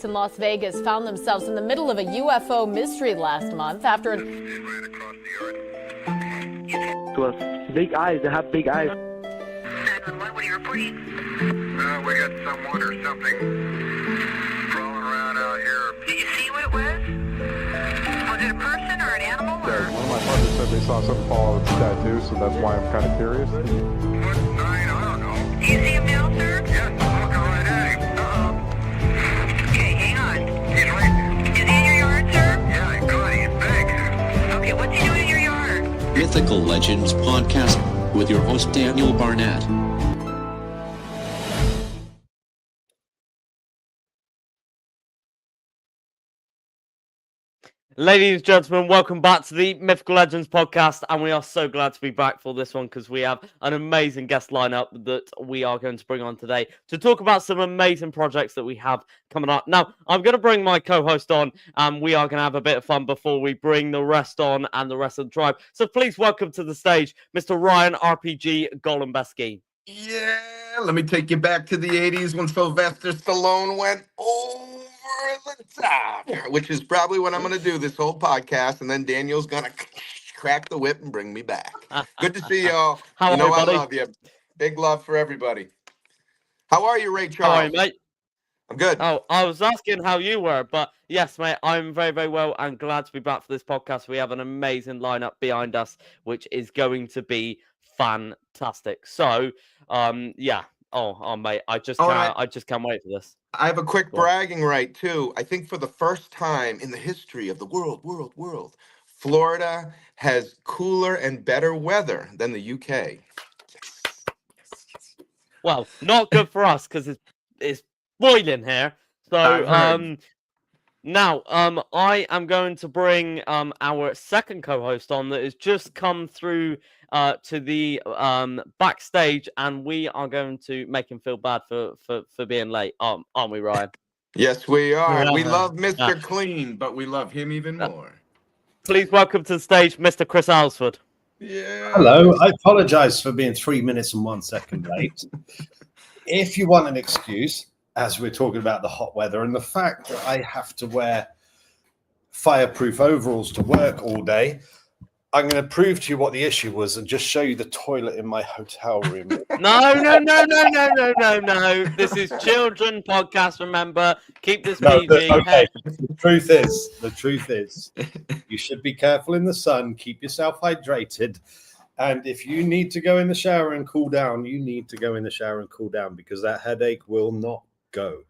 police in Las Vegas found themselves in the middle of a UFO mystery last month after It ran across the yard. To us. Big eyes. They have big eyes. 911, what are you reporting? We got someone or something crawling around out here. Did you see what it was? Was it a person or an animal? Or? One of my partners said they saw something fall out of the statue, so that's why I'm kind of curious. What nine? I don't know. Do you see him now, sir? Yes, I'm looking right at him. Okay, hang on. He's right. Is he in your yard, sir? Yeah, God, he's big. Okay, what's he doing in your yard? Mythical Legends Podcast with your host Daniel Barnett. Ladies and gentlemen, welcome back to the Mythical Legends Podcast, and we are so glad to be back for this one because we have an amazing guest lineup that we are going to bring on today to talk about some amazing projects that we have coming up. Now, I'm going to bring my co-host on, and we are going to have a bit of fun before we bring the rest on and the rest of the tribe. So please welcome to the stage, Mr. Ryan RPG Golombeski. Yeah, let me take you back to the 80s when Sylvester Stallone went over the top, which is probably what I'm going to do this whole podcast, and then Daniel's going to crack the whip and bring me back. Good to see y'all. How you know are you, I buddy? love you. Big love for everybody. How are you, Ray How Charles? are you, mate? I'm good. Oh, I was asking how you were, but yes, mate, I'm very, very well and glad to be back for this podcast. We have an amazing lineup behind us, which is going to be fantastic. So, yeah. Oh, mate, I just can't wait for this. I have a quick Go on. bragging right, too. I think for the first time in the history of the world, Florida has cooler and better weather than the UK. Well, not good for us because it's boiling here. I've So, heard. now, I am going to bring our second co-host on that has just come through to the backstage, and we are going to make him feel bad for being late, aren't we, Ryan? Yes, we are. We Yeah. love Mr. Clean, but we love him even more. Please welcome to the stage, Mr. Chris Allsford. Yeah. Hello, I apologize for being 3 minutes and 1 second late. If you want an excuse, as we're talking about the hot weather and the fact that I have to wear fireproof overalls to work all day, I'm going to prove to you what the issue was and just show you the toilet in my hotel room. No. This is children podcast, remember. Keep this No, PG. okay. The truth is, you should be careful in the sun, keep yourself hydrated. And if you need to go in the shower and cool down, you need to go in the shower and cool down because that headache will not go.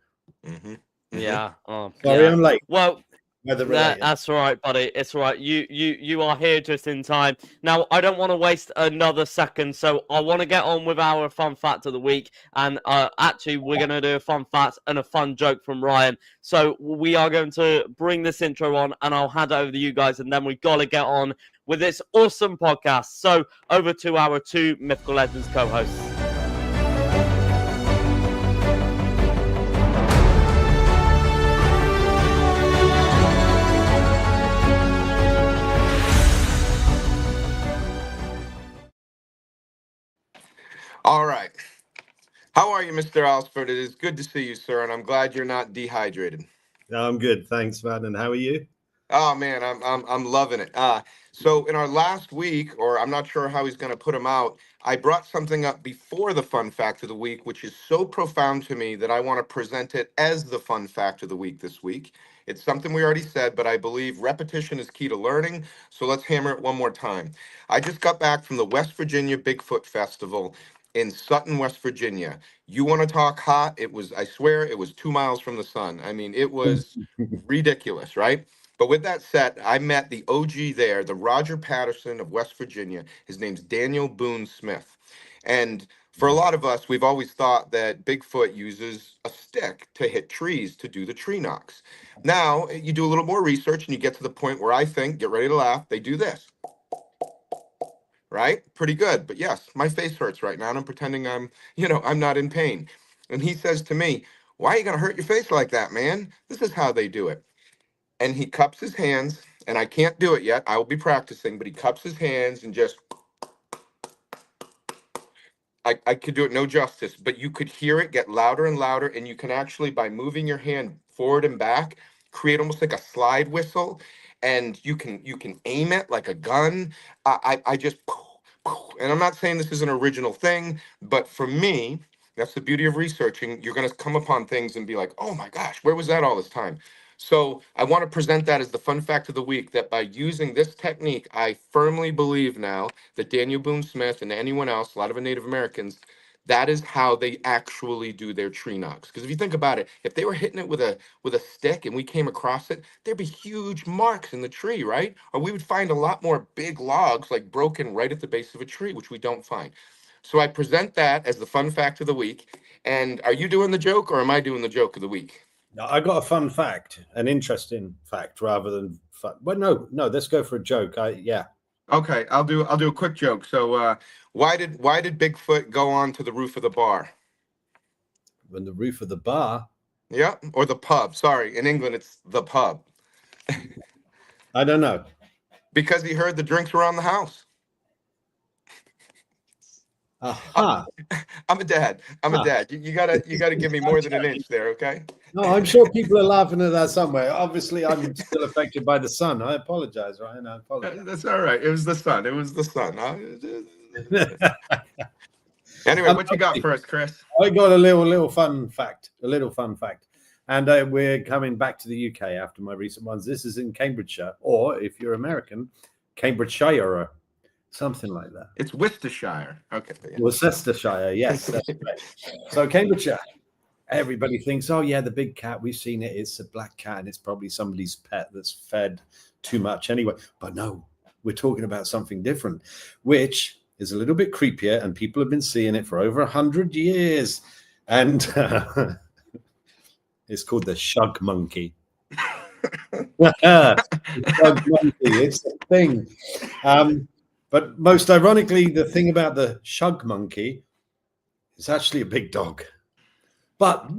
Mm-hmm. Yeah. Oh, Sorry, yeah. I'm late. Well, Weather related. that's all right, buddy. It's all right. You are here just in time. Now, I don't want to waste another second, so I want to get on with our fun fact of the week. And actually, we're going to do a fun fact and a fun joke from Ryan. So we are going to bring this intro on, and I'll hand it over to you guys, and then we've got to get on with this awesome podcast. So over to our two Mythical Legends co-hosts. All right. How are you, Mr. Allsford? It is good to see you, sir, and I'm glad you're not dehydrated. No, I'm good. Thanks, man. And how are you? Oh man, I'm loving it. So in our last week, or I'm not sure how he's going to put them out, I brought something up before the fun fact of the week, which is so profound to me that I want to present it as the fun fact of the week this week. It's something we already said, but I believe repetition is key to learning. So let's hammer it one more time. I just got back from the West Virginia Bigfoot Festival in Sutton, West Virginia. You want to talk hot? It was, I swear, it was 2 miles from the sun. I mean, it was ridiculous, right? But with that said, I met the OG there, the Roger Patterson of West Virginia. His name's Daniel Boone Smith. And for a lot of us, we've always thought that Bigfoot uses a stick to hit trees to do the tree knocks. Now, you do a little more research and you get to the point where I think, get ready to laugh, they do this. Right? Pretty good. But yes, my face hurts right now and I'm pretending I'm not in pain. And he says to me, why are you going to hurt your face like that, man? This is how they do it. And he cups his hands, and I can't do it yet. I will be practicing, but he cups his hands and just, I could do it no justice, but you could hear it get louder and louder, and you can actually, by moving your hand forward and back, create almost like a slide whistle, and you can aim it like a gun. I just, and I'm not saying this is an original thing, but for me, that's the beauty of researching. You're going to come upon things and be like, oh my gosh, where was that all this time? So I want to present that as the fun fact of the week, that by using this technique, I firmly believe now that Daniel Boone Smith and anyone else, a lot of Native Americans, that is how they actually do their tree knocks. Because if you think about it, if they were hitting it with a stick and we came across it, there'd be huge marks in the tree, right? Or we would find a lot more big logs like broken right at the base of a tree, which we don't find. So I present that as the fun fact of the week. And are you doing the joke, or am I doing the joke of the week? No, I got a fun fact, an interesting fact rather than fun. Well, no, let's go for a joke. Yeah. Okay, I'll do a quick joke. So why did Bigfoot go on to the roof of the bar? When the roof of the bar. Yeah, or the pub. Sorry, in England it's the pub. I don't know. Because he heard the drinks were on the house. Aha. I'm a dad. I'm a dad. You gotta give me more than an inch there, okay? No, I'm sure people are laughing at that somewhere. Obviously, I'm still affected by the sun. I apologize, Ryan. I apologize. That's all right. It was the sun. Anyway, what you got for us, Chris? I got a little fun fact. And we're coming back to the UK after my recent ones. This is in Cambridgeshire, or if you're American, Cambridgeshire. Something like that. It's Worcestershire. Okay. Yeah. Worcestershire, yes. That's right. So Cambridgeshire, everybody thinks, oh yeah, the big cat, we've seen it. It's a black cat, and it's probably somebody's pet that's fed too much anyway. But no, we're talking about something different, which is a little bit creepier, and people have been seeing it for over 100 years. And it's called the shug monkey. Shug monkey, it's a thing. But most ironically, the thing about the shug monkey is actually a big dog. But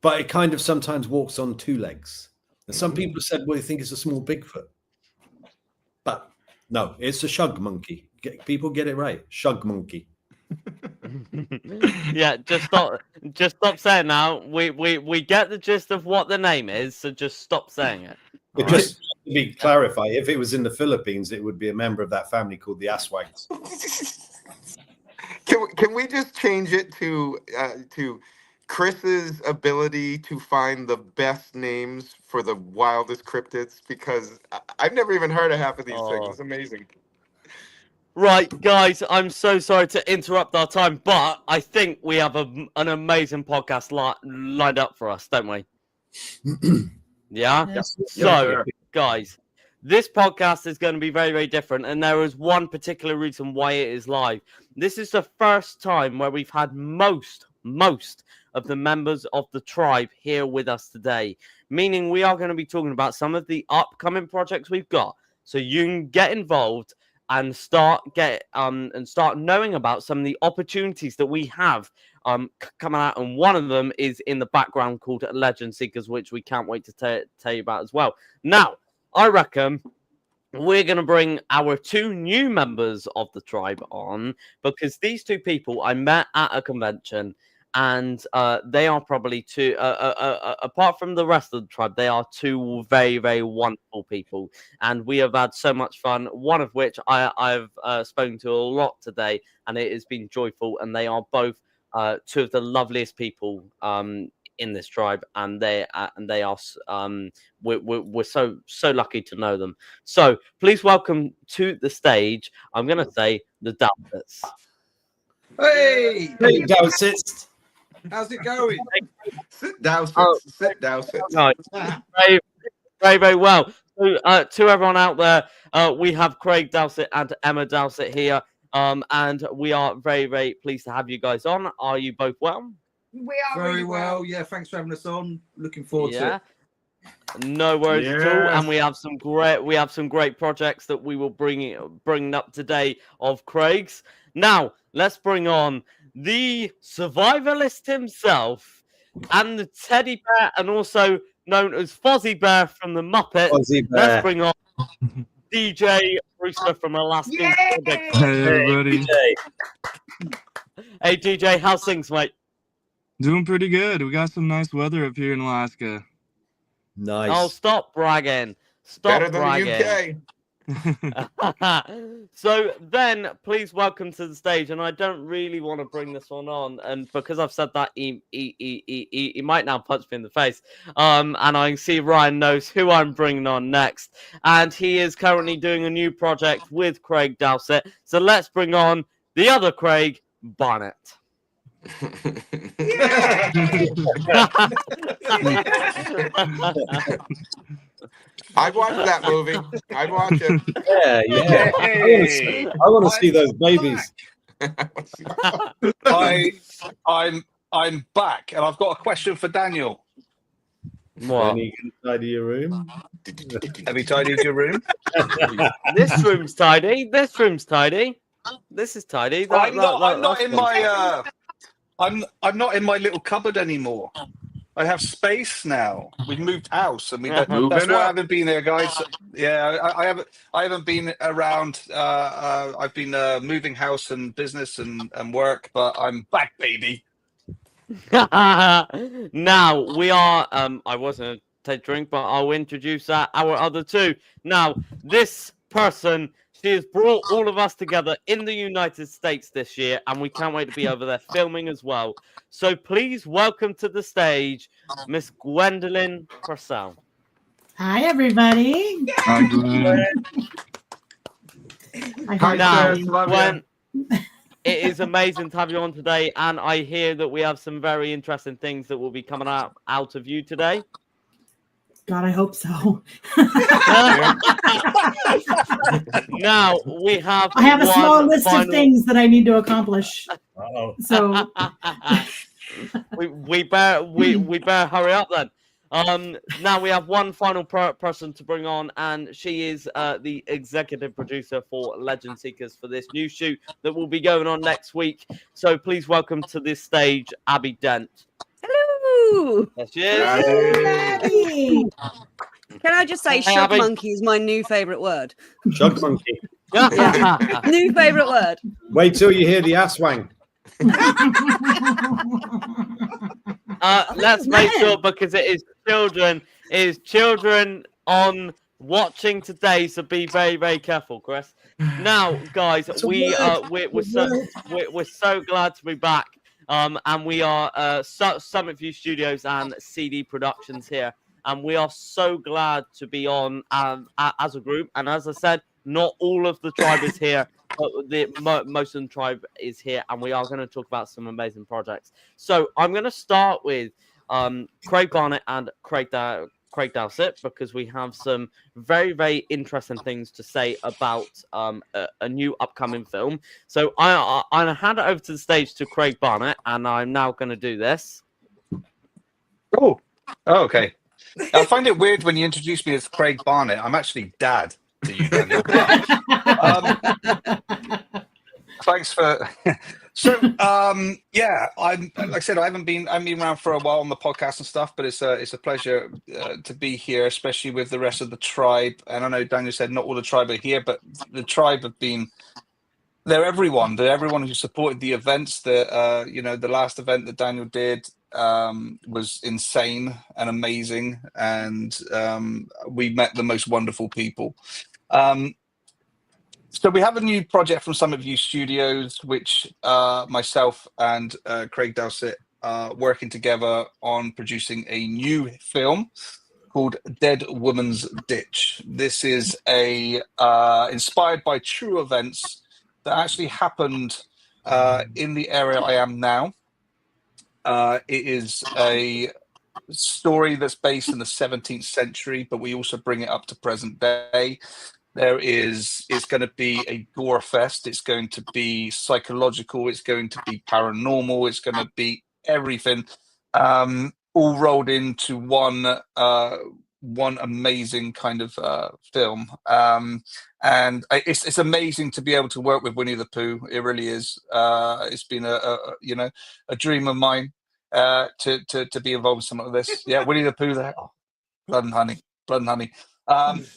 it kind of sometimes walks on two legs. And some people have said, well, they think it's a small Bigfoot. But no, it's a shug monkey. People get it right. Shug monkey. Yeah, just stop saying now. We get the gist of what the name is, so just stop saying it. Just to be clarify, if it was in the Philippines, it would be a member of that family called the Aswags. Can we just change it to Chris's ability to find the best names for the wildest cryptids? Because I've never even heard of half of these things. It's amazing. Right, guys, I'm so sorry to interrupt our time, but I think we have an amazing podcast lined up for us, don't we? Yeah? Yes. So, guys, this podcast is going to be very, very different, and there is one particular reason why it is live. This is the first time where we've had most of the members of the tribe here with us today, meaning we are going to be talking about some of the upcoming projects we've got, so you can get involved and start knowing about some of the opportunities that we have coming out. And one of them is in the background called Legend Seekers, which we can't wait to tell you about as well. Now, I reckon we're going to bring our two new members of the tribe on, because these two people I met at a convention, and they are probably two, apart from the rest of the tribe, they are two very, very wonderful people. And we have had so much fun, one of which I've spoken to a lot today, and it has been joyful. And they are both two of the loveliest people in this tribe, and they are we're so lucky to know them. So please welcome to the stage, I'm going to say, the Dowsetts. Hey, Dowsett. How's it going? Sit down. No, very, very, very well. So, to everyone out there, we have Craig Dowsett and Emma Dowsett here, and we are very, very pleased to have you guys on. Are you both well? We are Very well. Yeah, thanks for having us on. Looking forward to it. No worries at all. And we have some great projects that we will bring up today of Craig's. Now, let's bring on the survivalist himself and the teddy bear, and also known as Fozzie Bear from the Muppets. Fozzie Bear. Let's bring on DJ Brewster from Alaska. Hey, everybody. Hey, DJ, how's things, mate? Doing pretty good. We got some nice weather up here in Alaska. Nice. Oh, stop bragging. Stop Better than bragging. the UK. So then, please welcome to the stage. And I don't really want to bring this one on, and because I've said that, he might now punch me in the face. And I can see Ryan knows who I'm bringing on next, and he is currently doing a new project with Craig Dowsett. So let's bring on the other Craig, Barnett. I'd watch that movie. I'd watch it. Yeah. Hey, I want to see those babies. I'm back, and I've got a question for Daniel. What? You can tidy your room. Have you tidied your room? This room's tidy. This room's tidy. This is tidy. I'm not in my little cupboard anymore. I have space now. We've moved house, and that's why I haven't been there, guys. Yeah, I haven't been around. I've been moving house and business and work, but I'm back, baby. Now we are. I wasn't take a drink, but I'll introduce our other two. Now, this person, she has brought all of us together in the United States this year, and we can't wait to be over there filming as well. So please welcome to the stage, Miss Gwendolyn Purcell. Hi, everybody. Hi, Glenn. Now, Gwen, it is amazing to have you on today, and I hear that we have some very interesting things that will be coming out of you today. God, I hope so. Now we have. I have a small list of things that I need to accomplish. So we better hurry up then. Now we have one final person to bring on, and she is the executive producer for Legend Seekers for this new shoot that will be going on next week. So please welcome to this stage, Abby Dent. Hello. Yes, she is. Abby. Can I just say, shug monkey is my new favourite word. Shug monkey. New favourite word. Wait till you hear the ass wang. Let's make sure, because it is children on watching today, so be very, very careful, Chris. Now, guys, we're so glad to be back. And we are Summit View Studios and CD Productions here, and we are so glad to be on as a group. And as I said, not all of the tribe is here, but most of the tribe is here, and we are going to talk about some amazing projects. So I'm going to start with Craig Barnett and Craig Dowsett, because we have some very, very interesting things to say about a new upcoming film. So I hand it over to the stage to Craig Barnett, and I'm now going to do this. Oh, okay. I find it weird when you introduce me as Craig Barnett. I'm actually Dad to you, Daniel. Thanks for. So, yeah, like I said, I haven't been around for a while on the podcast and stuff, but it's a pleasure to be here, especially with the rest of the tribe. And I know Daniel said not all the tribe are here, but the tribe have been. They're everyone who supported the events. The last event that Daniel did was insane and amazing, and we met the most wonderful people. So we have a new project from Summit View Studios, which myself and Craig Dowsett are working together on producing a new film called Dead Woman's Ditch. This is inspired by true events that actually happened in the area I am now. It is a story that's based in the 17th century, but we also bring it up to present day. It's going to be a gore fest. It's going to be psychological. It's going to be paranormal. It's going to be everything, all rolled into one amazing kind of film. And it's amazing to be able to work with Winnie the Pooh. It really is. It's been a dream of mine to be involved in something like this. Yeah, Winnie the Pooh. Blood and honey.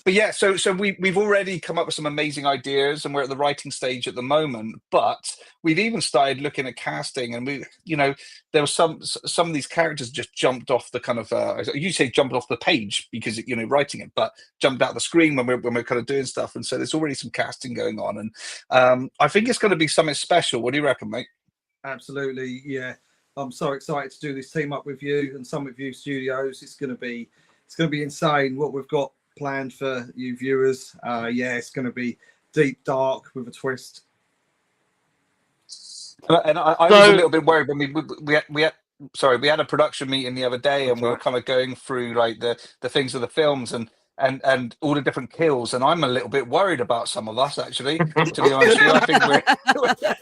But yeah, so we've already come up with some amazing ideas, and we're at the writing stage at the moment. But we've even started looking at casting, and there was some of these characters just jumped off the kind of you say jumped off the page because writing it, but jumped out the screen when we're kind of doing stuff. And so there's already some casting going on, and I think it's going to be something special. What do you reckon, mate? Absolutely, yeah. I'm so excited to do this team up with you and Summit View Studios. It's going to be insane what we've got planned for you viewers. It's going to be deep, dark with a twist. And I was a little bit worried when we had a production meeting the other day, and we were kind of going through like the things of the films and all the different kills, and I'm a little bit worried about some of us, actually, to be honest with you. I think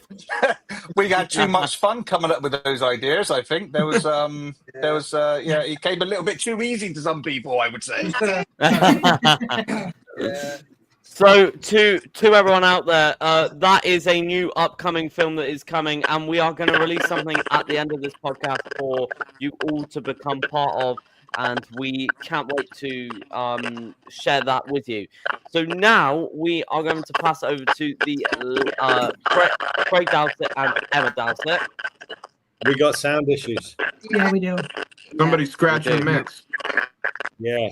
we had too much fun coming up with those ideas. I think there was it came a little bit too easy to some people, I would say. Yeah. So to everyone out there, that is a new upcoming film that is coming, and we are going to release something at the end of this podcast for you all to become part of, and we can't wait to share that with you. So now we are going to pass over to the Craig Dowsett and Emma Dowsett. We got sound issues. Yeah, we do. Somebody scratching the mix. Yeah.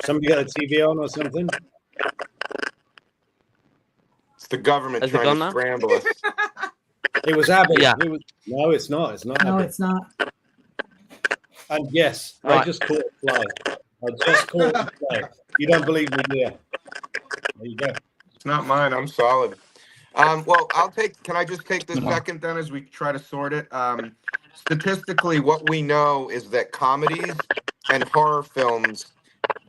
Somebody got a TV on or something? It's the government trying to scramble us. It was Abby. Yeah. No, it's not. It's not. No, Abby. it's not. And yes, Right. I just caught a fly. You don't believe me, yeah. There you go. It's not mine. I'm solid. Well, can I just take this second then as we try to sort it? Statistically, what we know is that comedies and horror films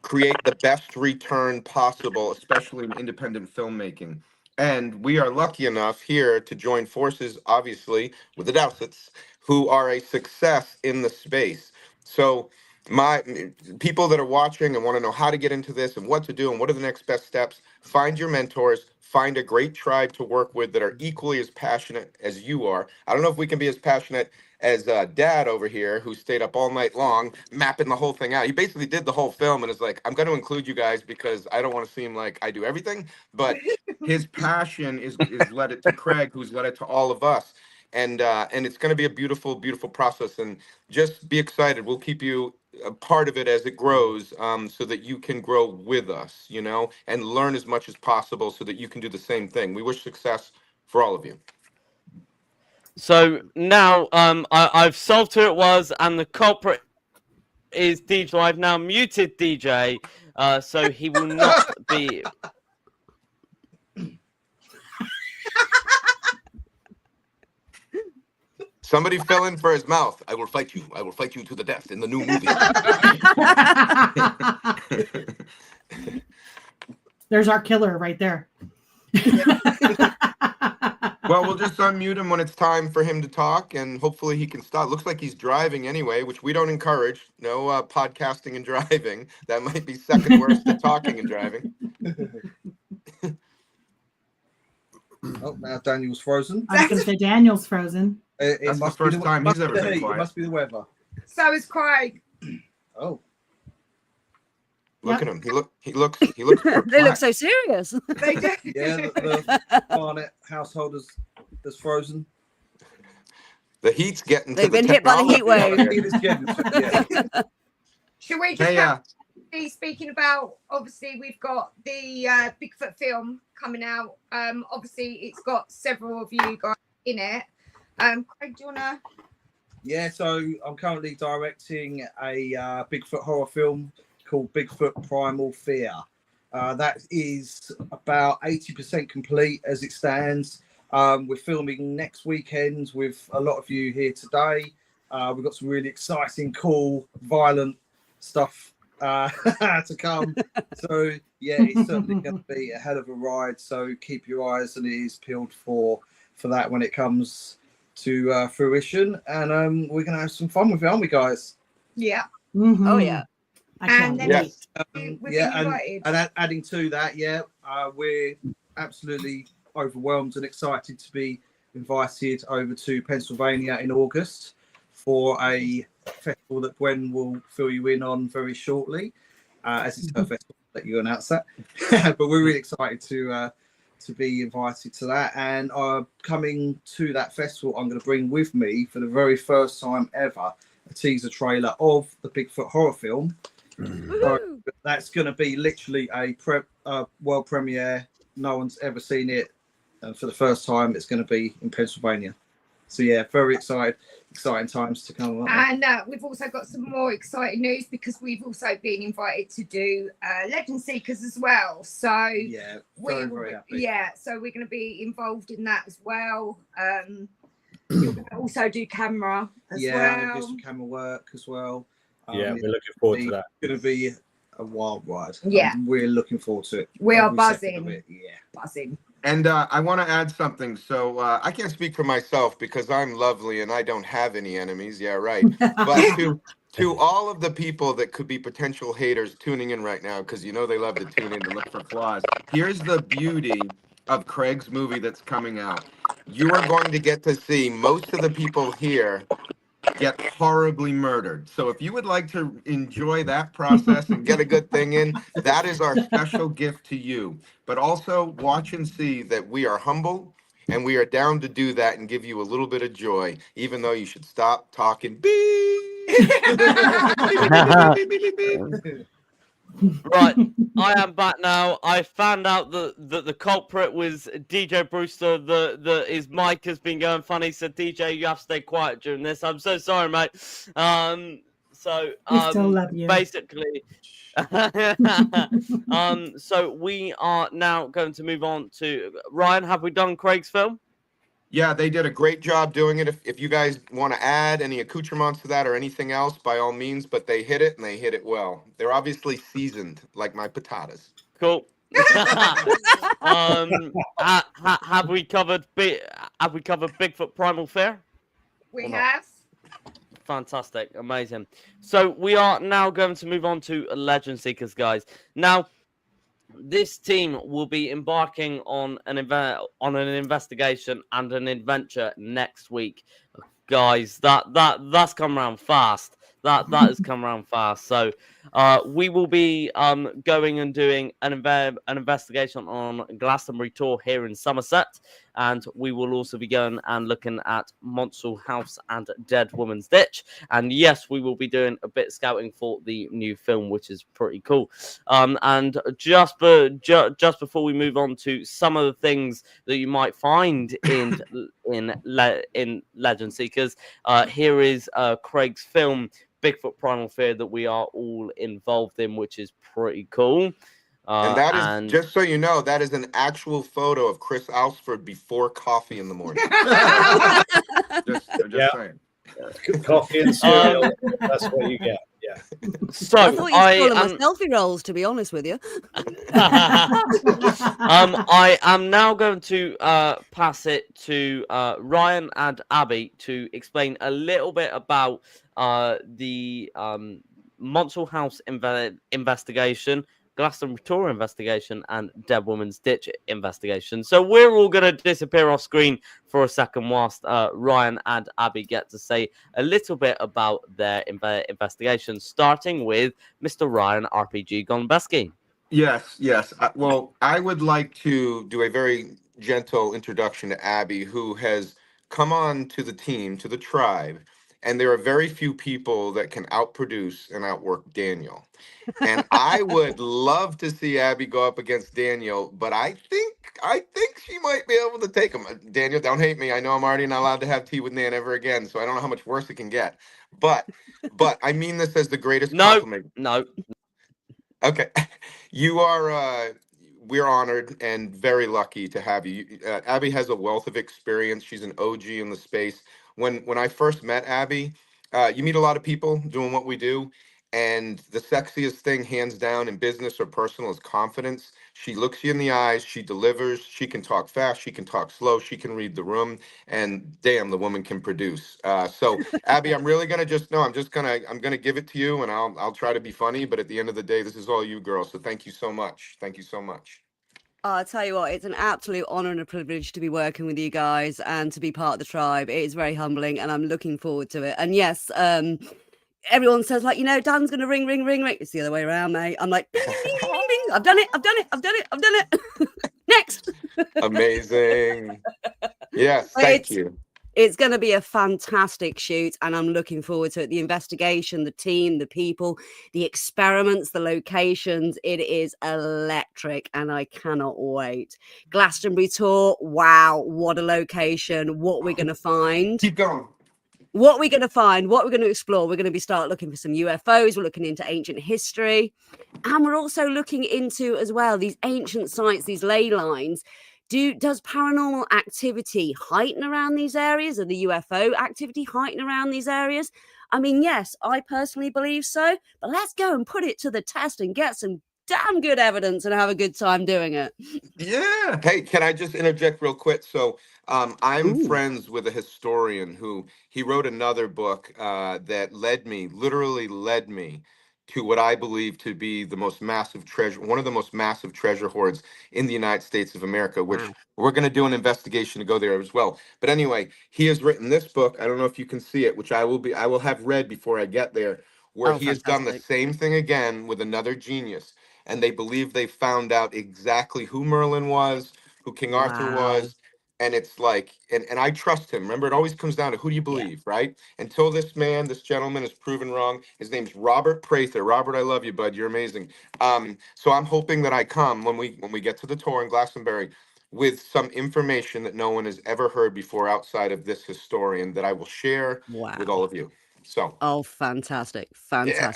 create the best return possible, especially in independent filmmaking. And we are lucky enough here to join forces, obviously, with the Dowsetts, who are a success in the space. So my people that are watching and want to know how to get into this and what to do and what are the next best steps, find your mentors, find a great tribe to work with that are equally as passionate as you are. I don't know if we can be as passionate as Dad over here, who stayed up all night long mapping the whole thing out. He basically did the whole film and is like, I'm going to include you guys because I don't want to seem like I do everything. But his passion is led it to Craig, who's led it to all of us. And it's going to be a beautiful, beautiful process. And just be excited. We'll keep you a part of it as it grows, so that you can grow with us, and learn as much as possible so that you can do the same thing. We wish success for all of you. So now I've solved who it was, and the culprit is DJ. I've now muted DJ, so he will not be. Somebody fill in for his mouth. I will fight you. I will fight you to the death in the new movie. There's our killer right there. Well, we'll just unmute him when it's time for him to talk, and hopefully he can stop. Looks like he's driving anyway, which we don't encourage. No podcasting and driving. That might be second worst to talking and driving. Oh, now Daniel's frozen. I was going to say Daniel's frozen. That's the first time he's ever been quiet. It must be the weather. So is Craig. Oh. Look at him. He looks. They look so serious. They do. Yeah, the Barnett household is frozen. The heat's getting. They've been hit by the heat wave. Should we just be speaking about? Obviously, we've got the Bigfoot film coming out. Obviously, it's got several of you guys in it. Craig, do you wanna? Yeah, so I'm currently directing a Bigfoot horror film called Bigfoot Primal Fear. That is about 80% complete as it stands. We're filming next weekend with a lot of you here today. We've got some really exciting, cool, violent stuff to come. So yeah, it's certainly going to be a hell of a ride. So keep your eyes and ears peeled for that when it comes to fruition. And we're going to have some fun with it, aren't we, guys? Yeah. Mm-hmm. Oh yeah. And then and adding to that, we're absolutely overwhelmed and excited to be invited over to Pennsylvania in August for a festival that Gwen will fill you in on very shortly, as it's her festival. let you announce that. But we're really excited to be invited to that. And coming to that festival, I'm going to bring with me for the very first time ever a teaser trailer of the Bigfoot horror film. So that's going to be literally a world premiere. No one's ever seen it, and for the first time, it's going to be in Pennsylvania. So yeah, very exciting times to come. And we've also got some more exciting news because we've also been invited to do Legend Seekers as well. So yeah, very happy. Yeah, so we're going to be involved in that as well. We'll also do camera as well. Yeah, we'll do some camera work as well. Yeah, we're looking forward to that. It's going to be a wild ride. Yeah, we're looking forward to it. We are buzzing. Yeah, buzzing. And I want to add something. So I can't speak for myself because I'm lovely and I don't have any enemies. Yeah, right. But to all of the people that could be potential haters tuning in right now, because you know they love to tune in to look for flaws, here's the beauty of Craig's movie that's coming out. You are going to get to see most of the people here get horribly murdered. So if you would like to enjoy that process and get a good thing in, that is our special gift to you. But also watch and see that we are humble and we are down to do that and give you a little bit of joy, even though you should stop talking. Right, I am back now. I found out that the culprit was DJ Brewster. His mic has been going funny, so DJ, you have to stay quiet during this. I'm so sorry, mate. We still love you. Basically, so we are now going to move on to Ryan. Have we done Craig's film? Yeah, they did a great job doing it. If you guys want to add any accoutrements to that or anything else, by all means, but they hit it and they hit it well. They're obviously seasoned like my potatoes. Cool. Have we covered Bigfoot Primal Fear? We have. Fantastic, amazing. So we are now going to move on to Legend Seekers, guys. Now, this team will be embarking on an investigation and an adventure next week, guys. That's come around fast. That has come around fast. So we will be going and doing an investigation on Glastonbury Tour here in Somerset, and we will also be going and looking at Monsell House and Dead Woman's Ditch. And yes, we will be doing a bit of scouting for the new film, which is pretty cool. And just before we move on to some of the things that you might find in Legend Seekers, here is Craig's film Bigfoot Primal Fear that we are all involved in, which is pretty cool. And that is, just so you know, that is an actual photo of Chris Allsford before coffee in the morning. just saying. Coffee and cereal, that's what you get. Yeah. So I thought you were calling my selfie rolls, to be honest with you. I am now going to pass it to Ryan and Abby to explain a little bit about the Monsell House investigation, Glastonbury Tour investigation, and Dead Woman's Ditch investigation. So we're all going to disappear off screen for a second whilst Ryan and Abby get to say a little bit about their investigation, starting with Mr. Ryan RPG Gombeski. Yes. Well, I would like to do a very gentle introduction to Abby, who has come on to the team, to the tribe, and there are very few people that can outproduce and outwork Daniel. And I would love to see Abby go up against Daniel, but I think she might be able to take him. Daniel, don't hate me. I know I'm already not allowed to have tea with Nan ever again, so I don't know how much worse it can get. But I mean this as the greatest compliment. No. Okay. You are we're honored and very lucky to have you. Abby has a wealth of experience. She's an OG in the space. When I first met Abby, you meet a lot of people doing what we do, and the sexiest thing, hands down, in business or personal, is confidence. She looks you in the eyes, she delivers, she can talk fast, she can talk slow, she can read the room, and damn, the woman can produce. So Abby, I'm really gonna I'm gonna give it to you, and I'll try to be funny, but at the end of the day, this is all you, girls. So thank you so much. Thank you so much. I'll tell you what, it's an absolute honor and a privilege to be working with you guys and to be part of the tribe. It is very humbling, and I'm looking forward to it. And yes, everyone says, like, Dan's going to ring. It's the other way around, mate. I'm like, ding, ding, ding, ding, ding, ding. I've done it. Next. Amazing. Yes, thank you. It's going to be a fantastic shoot, and I'm looking forward to it. The investigation, the team, the people, the experiments, the locations. It is electric, and I cannot wait. Glastonbury tour. Wow, what a location. What we're going to find. Keep going. What we're going to find, what we're going to explore. We're going to start looking for some UFOs. We're looking into ancient history. And we're also looking into, as well, these ancient sites, these ley lines. Does paranormal activity heighten around these areas? Or the UFO activity heighten around these areas? I mean, yes, I personally believe so. But let's go and put it to the test and get some damn good evidence and have a good time doing it. Yeah. Hey, can I just interject real quick? So I'm friends with a historian who he wrote another book that literally led me to what I believe to be the most massive treasure, one of the most massive treasure hoards in the United States of America, which we're going to do an investigation to go there as well. But anyway, he has written this book. I don't know if you can see it, which I will have read before I get there, where he has done the same thing again with another genius. And they believe they found out exactly who Merlin was, who King Arthur was. And it's like, and I trust him. Remember, it always comes down to who do you believe, right? Until this gentleman is proven wrong. His name's Robert Prather. Robert, I love you, bud. You're amazing. So I'm hoping that I come when we get to the tour in Glastonbury with some information that no one has ever heard before outside of this historian that I will share with all of you. So. Oh, fantastic. Yeah.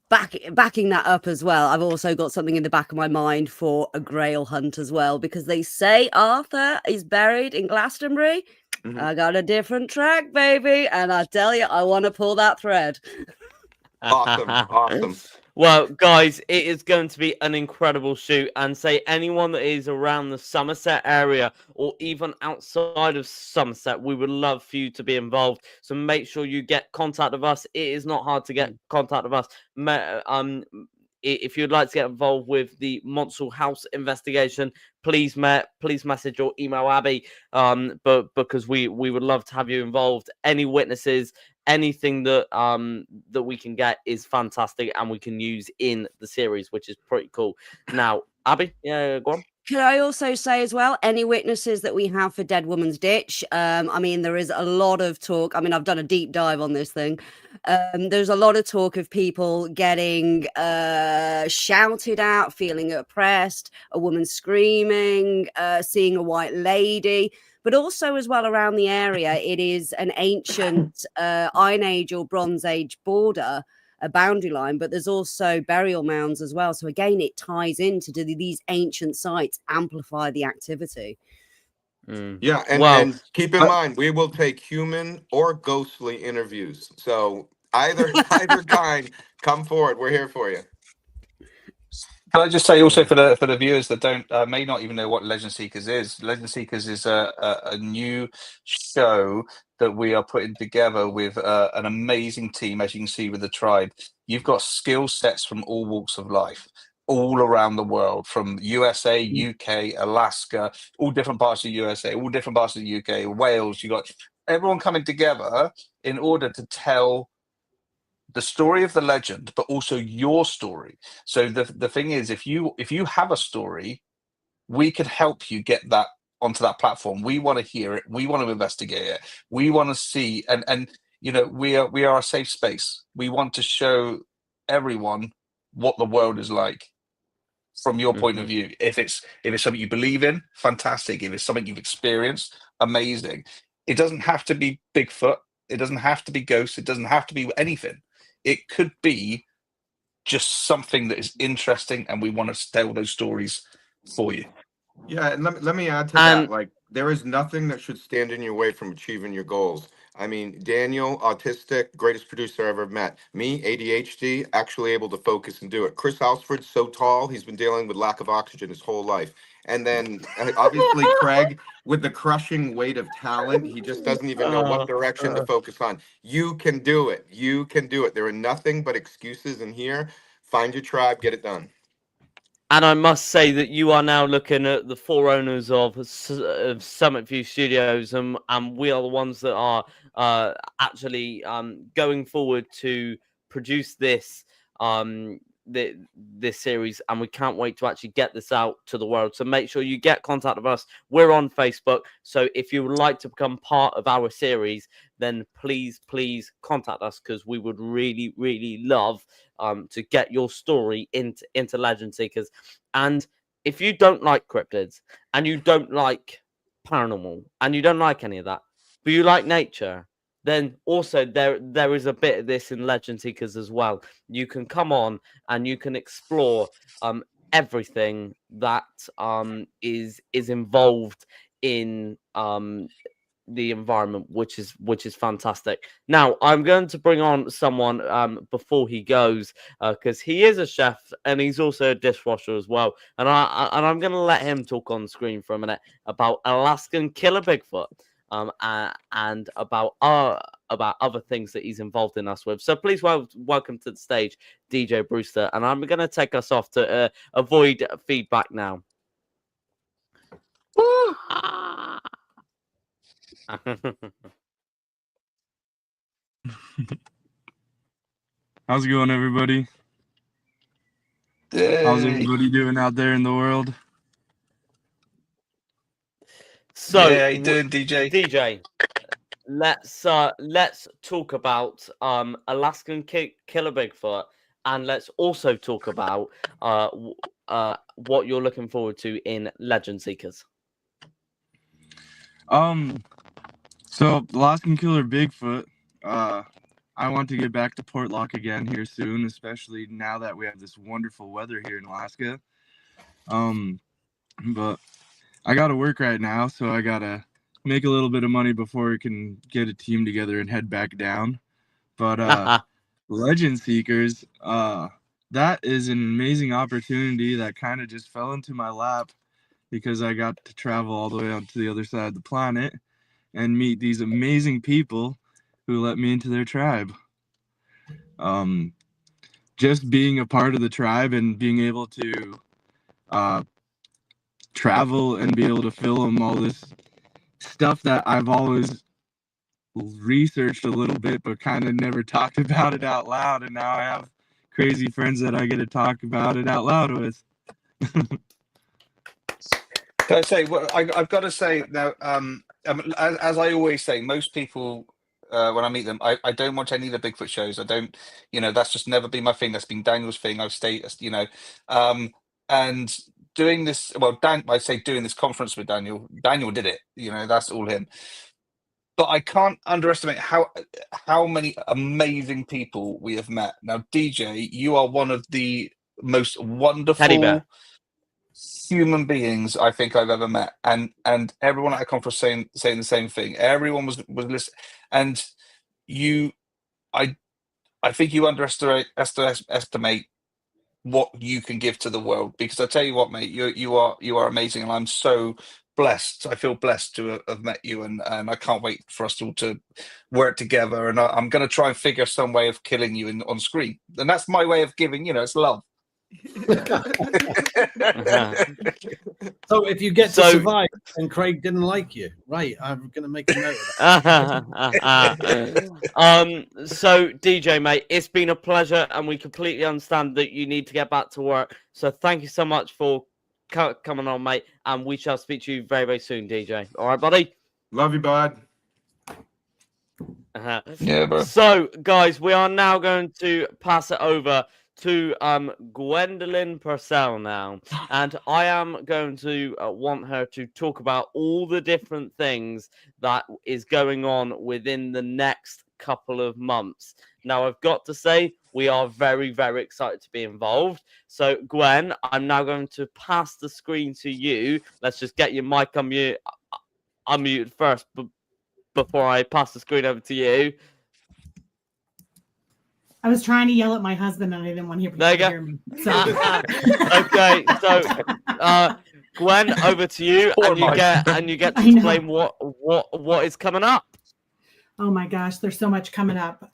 Backing that up as well, I've also got something in the back of my mind for a Grail hunt as well, because they say Arthur is buried in Glastonbury. I got a different track, baby, and I tell you, I want to pull that thread. Awesome. Well, guys, it is going to be an incredible shoot, and say anyone that is around the Somerset area or even outside of Somerset, we would love for you to be involved. So make sure you get contact with us. It is not hard to get contact with us. If you'd like to get involved with the Monsell House investigation, please message or email Abby. But because we would love to have you involved. Any witnesses, anything that that we can get is fantastic, and we can use in the series, which is pretty cool. Now, Abby, yeah, go on. Can I also say as well, any witnesses that we have for Dead Woman's Ditch? I mean, there is a lot of talk. I mean, I've done a deep dive on this thing. There's a lot of talk of people getting shouted at, feeling oppressed, a woman screaming, seeing a white lady. But also as well around the area, it is an ancient Iron Age or Bronze Age border, a boundary line, but there's also burial mounds as well. So again, it ties into these ancient sites amplify the activity. Yeah, and keep in mind, we will take human or ghostly interviews. So either kind, come forward. We're here for you. Can I just say also for the viewers that don't may not even know what Legend Seekers is? Legend Seekers is a new show that we are putting together with an amazing team, as you can see with the tribe. You've got skill sets from all walks of life, all around the world, from USA, UK, Alaska, all different parts of USA, all different parts of the UK, Wales. You got everyone coming together in order to tell the story of the legend, but also your story. So the thing is, if you have a story, we could help you get that onto that platform. We want to hear it. We want to investigate it. We want to see, and you know, we are a safe space. We want to show everyone what the world is like from your point of view. If it's something you believe in, fantastic. If it's something you've experienced, amazing. It doesn't have to be Bigfoot. It doesn't have to be ghosts. It doesn't have to be anything. It could be just something that is interesting, and we want to tell those stories for you. Yeah, and let me add to that. Like, there is nothing that should stand in your way from achieving your goals. I mean, Daniel, autistic, greatest producer I ever met. Me, ADHD, actually able to focus and do it. Chris Allsford, so tall, he's been dealing with lack of oxygen his whole life. And then obviously Craig, with the crushing weight of talent, he just doesn't even know what direction to focus on. You can do it. You can do it. There are nothing but excuses in here. Find your tribe, get it done. And I must say that you are now looking at the four owners of Summit View Studios, and we are the ones that are actually going forward to produced this this series, and we can't wait to actually get this out to the world. So make sure you get contact with us. We're on Facebook, so if you would like to become part of our series, then please contact us, because we would really love to get your story into Legend Seekers. And if you don't like cryptids, and you don't like paranormal, and you don't like any of that, but you like nature, then also there is a bit of this in Legend Seekers as well. You can come on and you can explore everything that is involved in the environment, which is fantastic. Now I'm going to bring on someone before he goes, because he is a chef and he's also a dishwasher as well, and I'm going to let him talk on the screen for a minute about Alaskan Killer Bigfoot. And about other things that he's involved in us with. So please welcome to the stage, DJ Brewster, and I'm going to take us off to avoid feedback now. How's it going, everybody? Hey. How's everybody doing out there in the world? So, yeah, how you doing, DJ? DJ, let's talk about Alaskan Killer Bigfoot, and let's also talk about what you're looking forward to in Legend Seekers. So Alaskan Killer Bigfoot, I want to get back to Portlock again here soon, especially now that we have this wonderful weather here in Alaska. But I gotta work right now, so I gotta make a little bit of money before we can get a team together and head back down. But Legend Seekers, that is an amazing opportunity that kind of just fell into my lap, because I got to travel all the way out to the other side of the planet and meet these amazing people who let me into their tribe. Just being a part of the tribe and being able to travel and be able to film all this stuff that I've always researched a little bit but kind of never talked about it out loud, and now I have crazy friends that I get to talk about it out loud with. Can I say, well, I've got to say now, as I always say, most people, when I meet them, I don't watch any of the Bigfoot shows. I don't, that's just never been my thing. That's been Daniel's thing. I've stayed, and doing this, well, I say doing this conference with Daniel did it, that's all him. But I can't underestimate how many amazing people we have met. Now, DJ, you are one of the most wonderful human beings I think I've ever met, and everyone at a conference saying the same thing. Everyone was listening, and I think you underestimate what you can give to the world, because I tell you what, mate, you are amazing, and I'm so blessed. I feel blessed to have met you, and I can't wait for us all to work together. And I'm going to try and figure some way of killing you on screen, and that's my way of giving. It's love. So if you get to survive and Craig didn't like you, right, I'm going to make a note of that. So DJ, mate, it's been a pleasure, and we completely understand that you need to get back to work. So thank you so much for coming on, mate, and we shall speak to you very, very soon, DJ. All right, buddy? Love you, bud. Yeah, bro. So, guys, we are now going to pass it over to Gwendolyn Purcell now, and I am going to want her to talk about all the different things that is going on within the next couple of months. Now, I've got to say, we are very, very excited to be involved. So, Gwen, I'm now going to pass the screen to you. Let's just get your mic unmuted first before I pass the screen over to you. I was trying to yell at my husband and I didn't want him to hear me. So. Okay, so Gwen, over to you, and you get to explain what is coming up. Oh my gosh, there's so much coming up.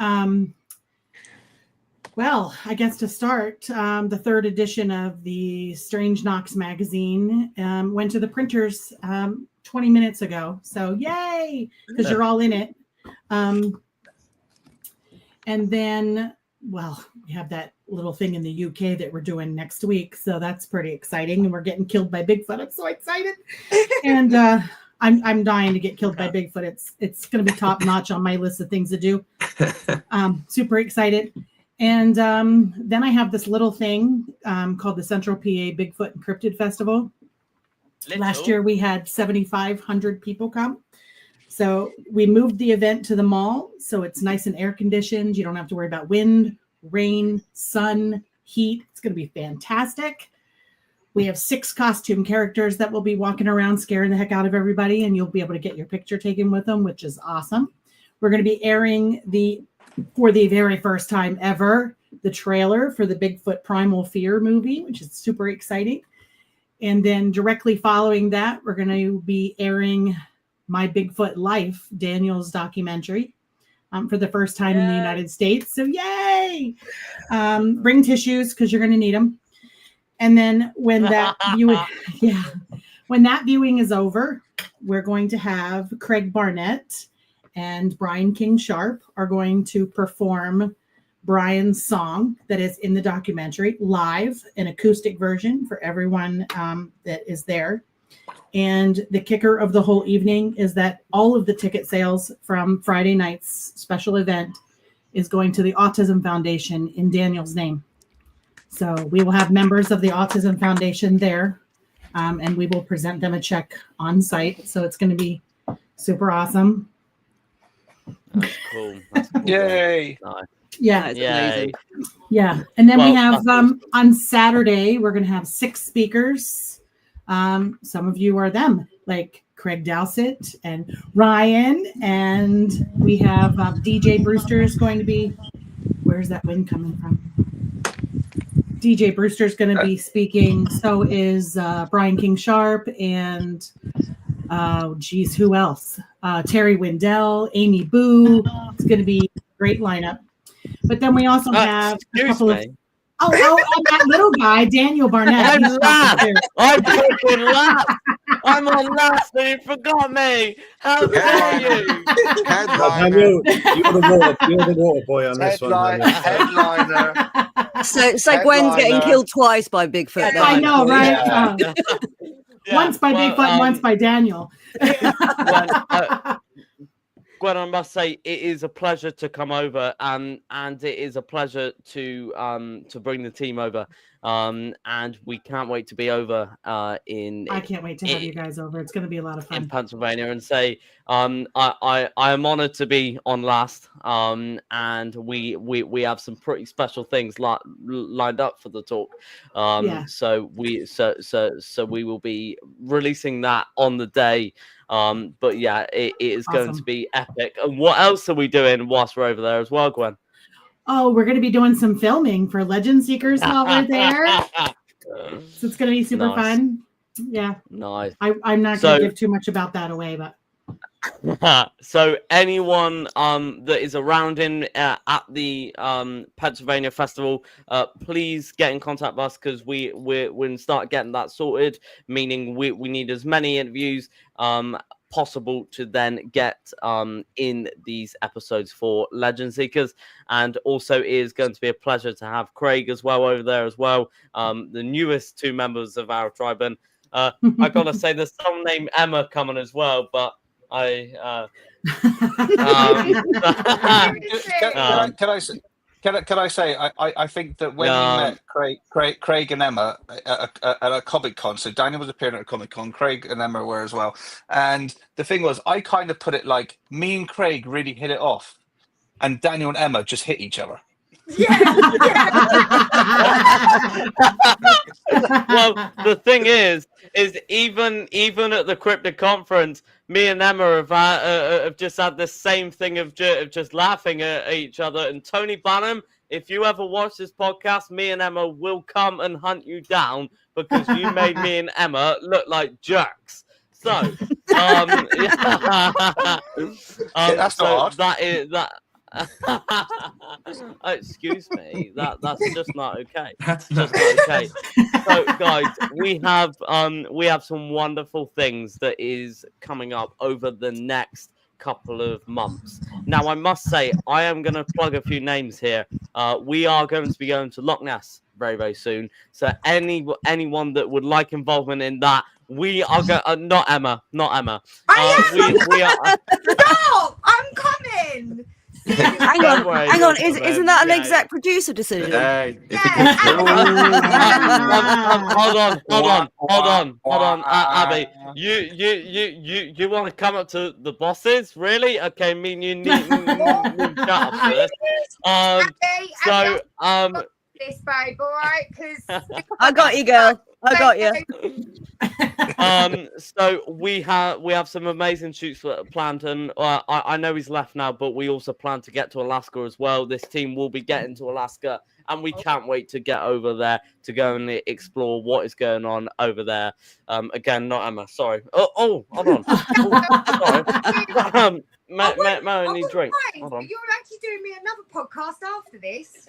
Well, I guess to start, the third edition of the Strange Knocks magazine went to the printers 20 minutes ago. So yay, because you're all in it. And then well, we have that little thing in the UK that we're doing next week, so that's pretty exciting. And we're getting killed by Bigfoot. I'm so excited, and I'm dying to get killed by Bigfoot. It's going to be top notch on my list of things to do. Super excited. And then I have this little thing called the Central PA Bigfoot and Cryptid Festival. Last year we had 7,500 people come. So we moved the event to the mall, so it's nice and air conditioned. You don't have to worry about wind, rain, sun, heat. It's going to be fantastic. We have 6 costume characters that will be walking around scaring the heck out of everybody, and you'll be able to get your picture taken with them, which is awesome. We're going to be airing for the very first time ever, the trailer for the Bigfoot Primal Fear movie, which is super exciting. And then directly following that, we're going to be airing My Bigfoot Life, Daniel's documentary, for the first time in the United States. So yay! Bring tissues because you're going to need them. And then when that viewing is over, we're going to have Craig Barnett and Brian King Sharp are going to perform Brian's song that is in the documentary live, an acoustic version for everyone that is there. And the kicker of the whole evening is that all of the ticket sales from Friday night's special event is going to the Autism Foundation in Daniel's name. So we will have members of the Autism Foundation there, and we will present them a check on site. So it's going to be super awesome. That's cool. That's cool. Yay! Nice. Yeah. That's amazing. Yeah. And then we have awesome. on Saturday, we're going to have 6 speakers. Some of you are them, like Craig Dowsett and Ryan. And we have DJ Brewster is going to be, where's that wind coming from? DJ Brewster is going to be speaking. So is Brian King Sharp and who else? Terry Wendell, Amy Boo. It's going to be a great lineup. But then we also have a couple of and that little guy, Daniel Barnett. I'm last. I'm freaking last. I'm on last and you forgot me. How dare you? Headliner. You're the water boy on this one. Headliner. So Gwen's getting killed twice by Bigfoot. I know, right? Yeah, once by Bigfoot and once by Daniel. Gwen, I must say it is a pleasure to come over, and it is a pleasure to bring the team over, and we can't wait to be over I can't wait to have you guys over. It's going to be a lot of fun in Pennsylvania, and say I am honored to be on last, and we have some pretty special things lined up for the talk. So we will be releasing that on the day. But yeah, it is going to be epic. And what else are we doing whilst we're over there as well, Gwen? Oh, we're going to be doing some filming for Legend Seekers while we're there. So it's going to be super fun. Yeah. Nice. I'm not going to give too much about that away, but. So anyone that is around at the Pennsylvania Festival, please get in contact with us, because we're going to start getting that sorted, meaning we need as many interviews possible to then get in these episodes for Legend Seekers. And also it is going to be a pleasure to have Craig as well over there as well, the newest 2 members of our tribe. And I gotta say there's someone named Emma coming as well, but can I say I think that when we met Craig and Emma at a Comic Con, so Daniel was appearing at a Comic Con, Craig and Emma were as well, and the thing was, I kind of put it like me and Craig really hit it off, and Daniel and Emma just hit each other. Well, the thing is even at the Cryptid Conference, me and Emma have just had this same thing of just laughing at each other. And Tony Bannum, if you ever watch this podcast, me and Emma will come and hunt you down, because you made me and Emma look like jerks. So, that's so not that is that. Excuse me, that's just not okay. That's just not okay. So guys, we have some wonderful things that is coming up over the next couple of months. Now, I must say, I am going to plug a few names here. We are going to be going to Loch Ness very, very soon. So anyone that would like involvement in that, we are going. Not Emma. We are. Stop! I'm coming. Hang on. Isn't that an exec producer decision? Hey, Hold on, Abby. You want to come up to the bosses? Really? Okay, me and you need shut up for this. This babe, all right? Because I got you, girl. I got you. So we have some amazing shoots planned, and I know he's left now, but we also plan to get to Alaska as well. This team will be getting to Alaska, and we can't wait to get over there to go and explore what is going on over there. Again, not Emma. Sorry. Oh, hold on. Sorry. I need drink. Hold on. You're actually doing me another podcast after this.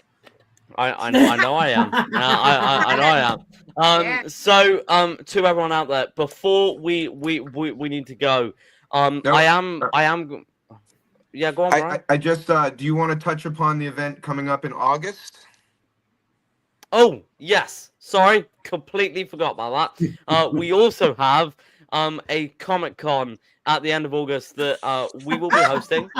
I know I am. I know I am. So to everyone out there, before we need to go. I am. Yeah, go on, Brian. I just do you want to touch upon the event coming up in August? Oh yes, sorry, completely forgot about that. We also have a Comic-Con at the end of August that we will be hosting.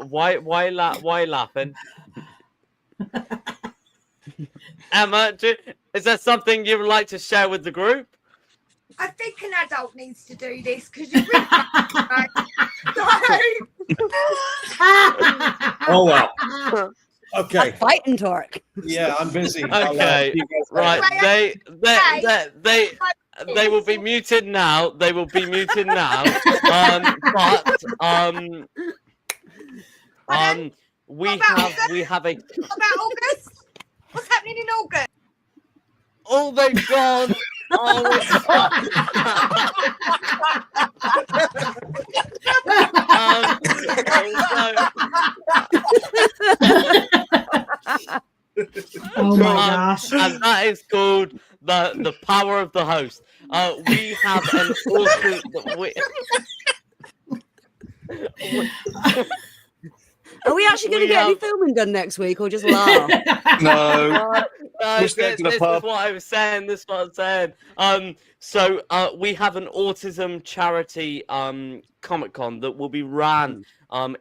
Why laughing? Emma, is there something you would like to share with the group? I think an adult needs to do this because you're really Oh well. Okay. Fighting torque. Yeah, I'm busy. Okay. Right. They will be muted now. They will be muted now. We have a. What about August? What's happening in August? Oh, they've gone. Oh my gosh. And that is called the power of the host. We have an awesome. Are we actually going to get any filming done next week, or just laugh? No. This is what I was saying. This is what I'm saying. So we have an autism charity Comic-Con that will be ran on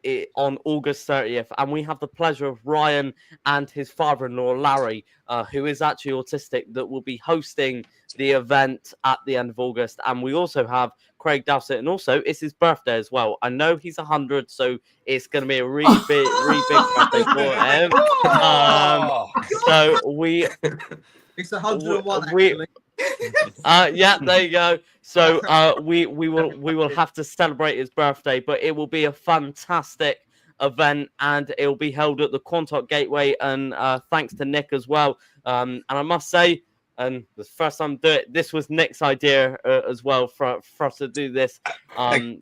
August 30th, and we have the pleasure of Ryan and his father-in-law Larry, who is actually autistic, that will be hosting the event at the end of August. And we also have Craig Dowsett, and also it's his birthday as well. I know he's 100, so it's going to be a really big birthday for him. So we. It's 101 actually. Yeah, there you go. So we will have to celebrate his birthday, but it will be a fantastic event, and it will be held at the Quantock Gateway. And thanks to Nick as well. And I must say, and the first time I do it, this was Nick's idea as well for us to do this Can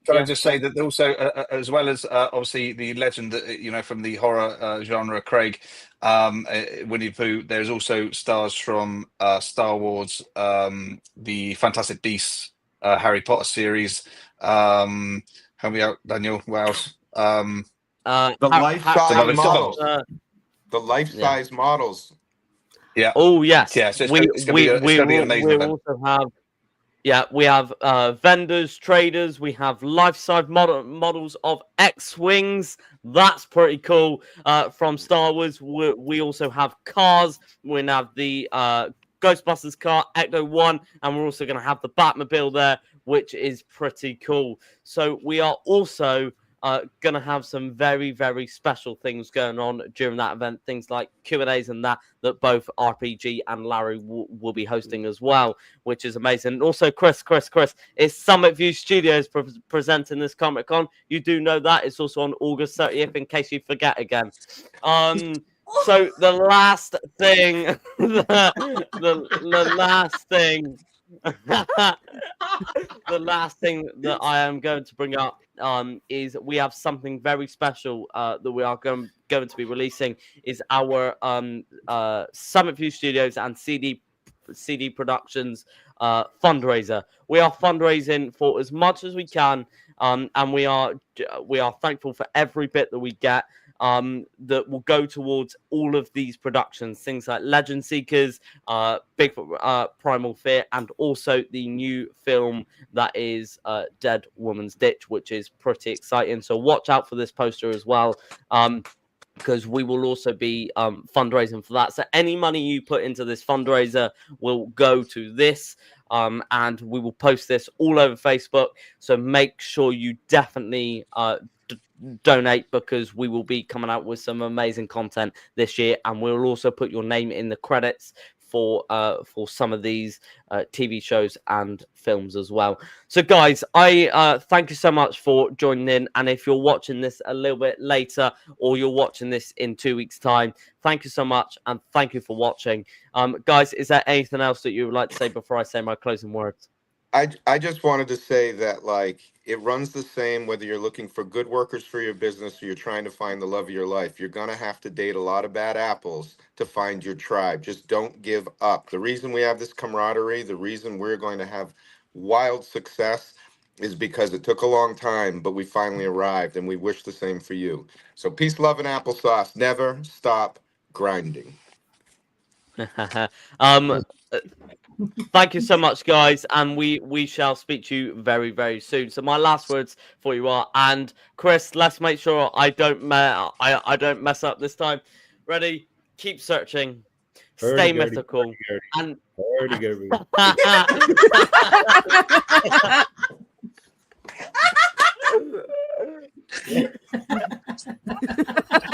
I just say that also, as well as obviously the legend that from the horror genre, Craig, Winnie the Pooh, there's also stars from Star Wars, the Fantastic Beasts, Harry Potter series. Help me out, Daniel. What else? The life-size models. The life-size models. Yeah. Oh yes. Yeah. So it's going to be an amazing event. Also have. Yeah, we have vendors, traders. We have life-size models of X-wings. That's pretty cool. From Star Wars, we also have cars. We have the Ghostbusters car, Ecto 1, and we're also going to have the Batmobile there, which is pretty cool. So we are also going to have some very, very special things going on during that event. Things like Q&As and that both RPG and Larry will be hosting as well, which is amazing. And also, Chris, it's Summit View Studios presenting this Comic-Con. You do know that. It's also on August 30th, in case you forget again. So the last thing, the last thing that I am going to bring up is we have something very special that we are going to be releasing. Is our Summit View Studios and CD CD Productions fundraiser. We are fundraising for as much as we can, and we are thankful for every bit that we get. That will go towards all of these productions, things like Legend Seekers, Bigfoot Primal Fear, and also the new film that is Dead Woman's Ditch, which is pretty exciting. So watch out for this poster as well, because we will also be fundraising for that. So any money you put into this fundraiser will go to this, and we will post this all over Facebook. So make sure you definitely donate, because we will be coming out with some amazing content this year, and we'll also put your name in the credits for some of these TV shows and films as well. So guys, I thank you so much for joining in, and if you're watching this a little bit later or you're watching this in 2 weeks time, thank you so much, and thank you for watching. Guys, is there anything else that you would like to say before I say my closing words? I just wanted to say that, like, it runs the same whether you're looking for good workers for your business or you're trying to find the love of your life. You're going to have to date a lot of bad apples to find your tribe. Just don't give up. The reason we have this camaraderie, the reason we're going to have wild success is because it took a long time, but we finally arrived, and we wish the same for you. So peace, love, and applesauce. Never stop grinding. Thank you so much, guys, and we shall speak to you very, very soon. So my last words for you are, and Chris, let's make sure I don't mess up this time. Ready? Keep searching, stay mythical, and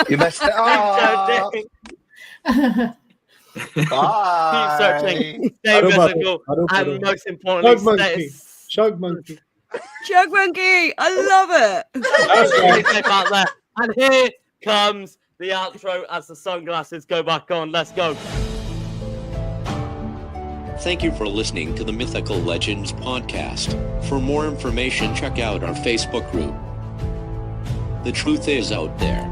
You messed it up. Keep searching, stay mythical, and most importantly, Chug monkey. Chug monkey, I love it. And here comes the outro as the sunglasses go back on. Let's go. Thank you for listening to the Mythical Legends podcast. For more information, check out our Facebook group. The truth is out there.